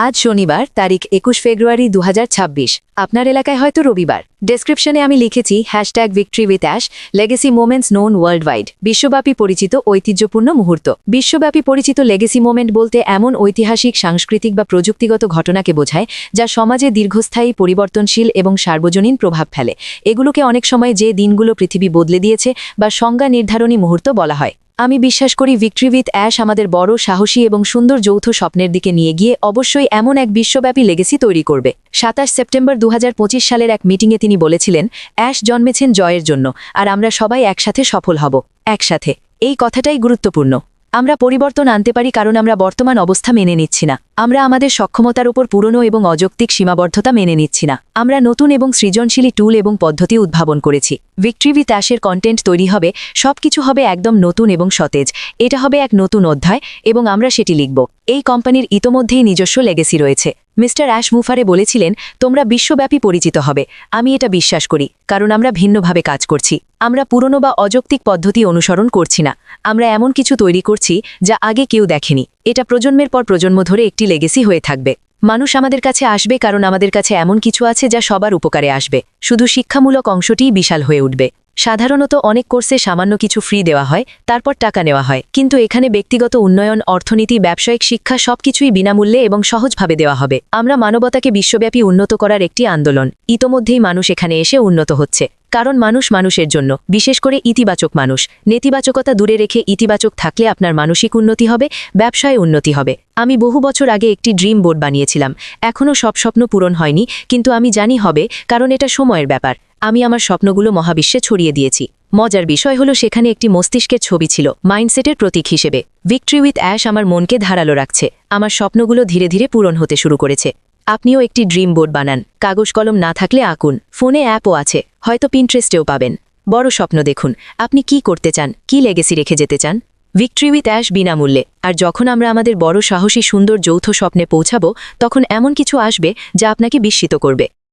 আজ শনিবার তারিখ ২১ ফেব্রুয়ারি ২০২৬। আপনার এলাকায় হয়তো রবিবার। ডেসক্রিপশনে আমি লিখেছি #victory_with_ash legacy moments known world wide. বিশ্বব্যাপী পরিচিত ঐতিহ্যপূর্ণ মুহূর্ত। বিশ্বব্যাপী পরিচিত লেগেসি মোমেন্ট বলতে এমন ঐতিহাসিক, সাংস্কৃতিক বা প্রযুক্তিগত ঘটনাকে বোঝায় যা সমাজে দীর্ঘস্থায়ী, পরিবর্তনশীল এবং সার্বজনীন প্রভাব ফেলে। এগুলোকে অনেক সময় যে দিনগুলো পৃথিবী বদলে দিয়েছে বা সংজ্ঞা নির্ধারণী মুহূর্ত বলা হয়। আমি বিশ্বাস করি ভিক্টরি উইথ অ্যাশ আমাদের বড়, সাহসী এবং সুন্দর যৌথ স্বপ্নের দিকে নিয়ে গিয়ে অবশ্যই এমন এক বিশ্বব্যাপী লেগেসি তৈরি করবে। ২৭ সেপ্টেম্বর ২০২৫ সালের এক মিটিংয়ে তিনি বলেছিলেন, অ্যাশ জন্মেছেন জয়ের জন্য, আর আমরা সবাই একসাথে সফল হব। একসাথে, এই কথাটাই গুরুত্বপূর্ণ। আমরা পরিবর্তন আনতে পারি কারণ আমরা বর্তমান অবস্থা মেনে নিচ্ছি না। আমরা আমাদের সক্ষমতার উপর পুরনো এবং অযৌক্তিক সীমাবদ্ধতা মেনে নিচ্ছি না। আমরা নতুন এবং সৃজনশীলী টুল এবং পদ্ধতি উদ্ভাবন করেছি। ভিক্টরি উইথ অ্যাশের কন্টেন্ট তৈরি হবে, সবকিছু হবে একদম নতুন এবং সতেজ। এটা হবে এক নতুন অধ্যায় এবং আমরা সেটি লিখব। এই কোম্পানির ইতোমধ্যেই নিজস্ব লেগেসি রয়েছে। মিস্টার অ্যাশ মুফারে বলেছিলেন, তোমরা বিশ্বব্যাপী পরিচিত হবে। আমি এটা বিশ্বাস করি, কারণ আমরা ভিন্নভাবে কাজ করছি। আমরা পুরনো বা অযৌক্তিক পদ্ধতি অনুসরণ করছি না। আমরা এমন কিছু তৈরি করছি যা আগে কেউ দেখেনি। এটা প্রজন্মের পর প্রজন্ম ধরে একটি লেগেসি হয়ে থাকবে। মানুষ আমাদের কাছে আসবে কারণ আমাদের কাছে এমন কিছু আছে যা সবার উপকারে আসবে। শুধু শিক্ষামূলক অংশটিই বিশাল হয়ে উঠবে। সাধারণত অনেক কোর্সে সামান্য কিছু ফ্রি দেওয়া হয়, তারপর টাকা নেওয়া হয়। কিন্তু এখানে ব্যক্তিগত উন্নয়ন, অর্থনীতি, ব্যবসায়িক শিক্ষা সবকিছুই বিনামূল্যে এবং সহজভাবে দেওয়া হবে। আমরা মানবতাকে বিশ্বব্যাপী উন্নত করার একটি আন্দোলন। ইতোমধ্যেই মানুষ এখানে এসে উন্নত হচ্ছে। কারণ মানুষ মানুষের জন্য, বিশেষ করে ইতিবাচক মানুষ। নেতিবাচকতা দূরে রেখে ইতিবাচক থাকলে আপনার মানসিক উন্নতি হবে, ব্যবসায় উন্নতি হবে। আমি বহু বছর আগে একটি ড্রিম বোর্ড বানিয়েছিলাম। এখনও সব স্বপ্ন পূরণ হয়নি, কিন্তু আমি জানি হবে, কারণ এটা সময়ের ব্যাপার। আমি আমার স্বপ্নগুলো মহাবিশ্বে ছড়িয়ে দিয়েছি। মজার বিষয় হলো সেখানে একটি মস্তিষ্কের ছবি ছিল, মাইন্ডসেটের প্রতীক হিসেবে। ভিক্টরি উইথ অ্যাশ আমার মনকে ধারালো রাখছে। আমার স্বপ্নগুলো ধীরে ধীরে পূরণ হতে শুরু করেছে। আপনিও একটি ড্রিম বোর্ড বানান। কাগজ কলম না থাকলে আঁকুন। ফোনে অ্যাপও আছে, হয়তো পিন্টারেস্টেও পাবেন। বড় স্বপ্ন দেখুন। আপনি কি করতে চান, কি লেগেসি রেখে যেতে চান? ভিক্টরি উইথ অ্যাশ বিনামূল্যে। আর যখন আমরা আমাদের বড়, সাহসী, সুন্দর যৌথ স্বপ্নে পৌঁছাবো, তখন এমন কিছু আসবে যা আপনাকে বিস্মিত করবে।